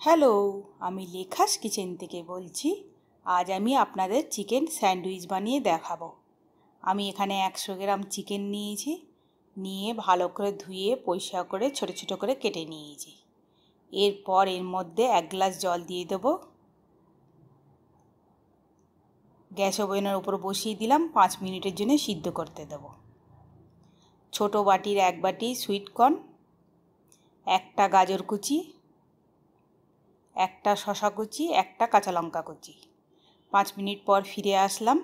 Hello, আমি লেখাস kitchen থেকে বলছি। আজ আমি আপনাদের চিকেন স্যান্ডউইচ বানিয়ে দেখাবো। আমি এখানে 100 গ্রাম চিকেন নিয়েছি, নিয়ে ভালো করে ধুয়ে পরিষ্কার করে ছোট ছোট করে কেটে নিয়েছি। এরপর এর মধ্যে 1 গ্লাস জল দিয়ে দেবো। গ্যাস ওভেনের উপর বসিয়ে দিলাম, 5 মিনিটের জন্য সিদ্ধ করতে দেবো। ছোট বাটির 1 বাটি সুইট কর্ন, একটা গাজর কুচি, একটা শসা কুচি, একটা কাঁচা লঙ্কা কুচি। 5 মিনিট পর ফিরে আসলাম,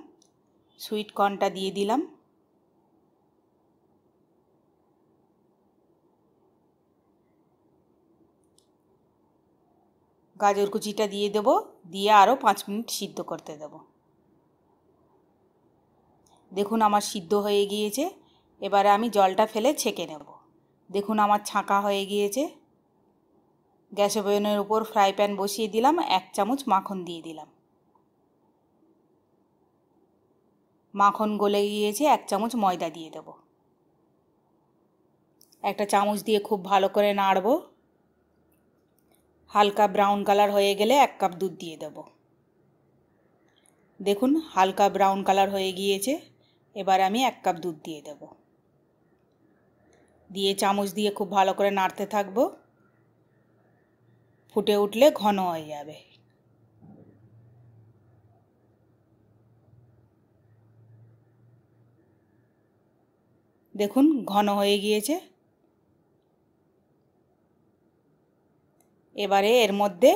সুইট কর্নটা দিয়ে দিলাম, গাজর কুচিটা দিয়ে দেবো, দিয়ে আরও 5 মিনিট সিদ্ধ করতে দেব। দেখুন আমার সিদ্ধ হয়ে গিয়েছে। এবারে আমি জলটা ফেলে ছেঁকে নেব। দেখুন আমার ছাঁকা হয়ে গিয়েছে। গ্যাস ওভেনের উপর ফ্রাই প্যান বসিয়ে দিলাম, 1 চামচ মাখন দিয়ে দিলাম। মাখন গলে গিয়েছে, 1 চামচ ময়দা দিয়ে দেব। একটা চামচ দিয়ে খুব ভালো করে নাড়ব। হালকা ব্রাউন কালার হয়ে গেলে 1 কাপ দুধ দিয়ে দেব। দেখুন হালকা ব্রাউন কালার হয়ে গিয়েছে। এবার আমি 1 কাপ দুধ দিয়ে দেব। দিয়ে চামচ দিয়ে খুব ভালো করে নাড়তে থাকবো। ফুটে উঠলে ঘন হয়ে যাবে। দেখুন ঘন হয়ে গিয়েছে। এবারে এর মধ্যে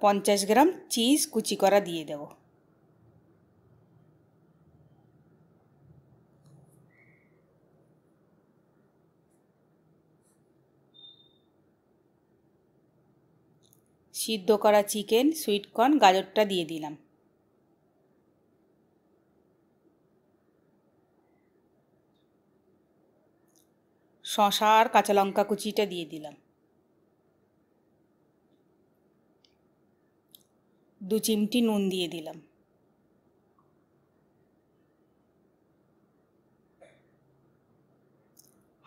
50 গ্রাম চিজ কুচি করা দিয়ে দেব। সিদ্ধ করা চিকেন, সুইট কর্ন, গাজরটা দিয়ে দিলাম। শসা আর কাঁচা লঙ্কা কুচিটা দিয়ে দিলাম। 2 চিমটি নুন দিয়ে দিলাম।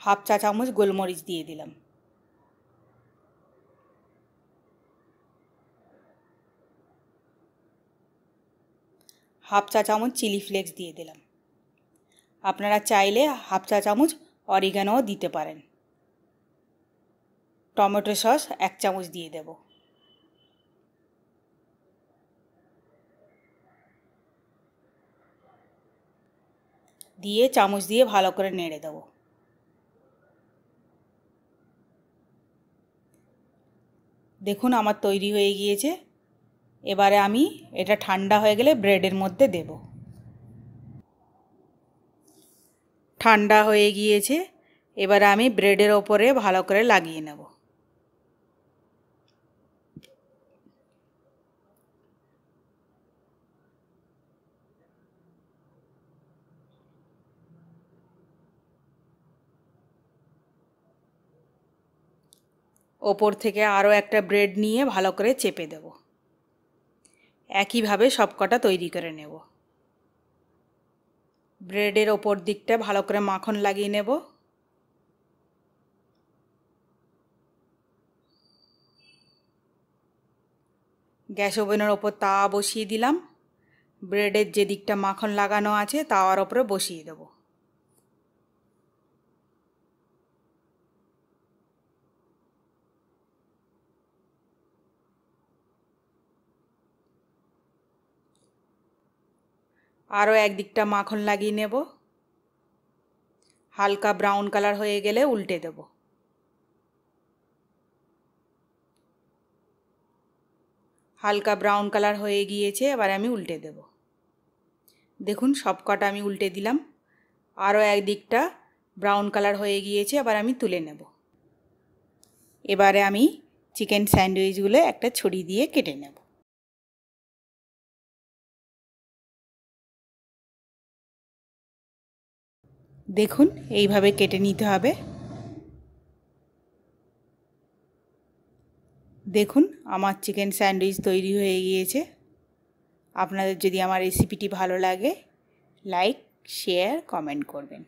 হাফ চা চামচ গোলমরিচ দিয়ে দিলাম। হাফ চা চামচ চিলি ফ্লেক্স দিয়ে দিলাম। আপনারা চাইলে হাফ চা চামচ অরিগানোও দিতে পারেন। টমেটো সস 1 চামচ দিয়ে দেব। দিয়ে চামচ দিয়ে ভালো করে নেড়ে দেব। দেখুন আমার তৈরি হয়ে গিয়েছে। এবারে আমি এটা ঠান্ডা হয়ে গেলে ব্রেডের মধ্যে দেব। ঠান্ডা হয়ে গিয়েছে। এবারে আমি ব্রেডের ওপরে ভালো করে লাগিয়ে নেব। ওপর থেকে আরও একটা ব্রেড নিয়ে ভালো করে চেপে দেব। একইভাবে সবকটা তৈরি করে নেব। ব্রেডের ওপর দিকটা ভালো করে মাখন লাগিয়ে নেব। গ্যাস ওভেনের ওপর তাওয়া বসিয়ে দিলাম। ব্রেডের যে দিকটা মাখন লাগানো আছে তাওয়ার ওপরে বসিয়ে দেব। আরও একদিকটা মাখন লাগিয়ে নেব। হালকা ব্রাউন কালার হয়ে গেলে উল্টে দেব। হালকা ব্রাউন কালার হয়ে গিয়েছে, এবার আমি উল্টে দেব। দেখুন সবকটা আমি উল্টে দিলাম। আরও একদিকটা ব্রাউন কালার হয়ে গিয়েছে, এবার আমি তুলে নেব। এবারে আমি চিকেন স্যান্ডউইচগুলো একটা ছুরি দিয়ে কেটে নেব। দেখুন এইভাবে কেটে নিতে হবে। দেখুন আমার চিকেন স্যান্ডউইচ তৈরি হয়ে গিয়েছে। আপনাদের যদি আমার রেসিপিটি ভালো লাগে, লাইক, শেয়ার, কমেন্ট করবেন।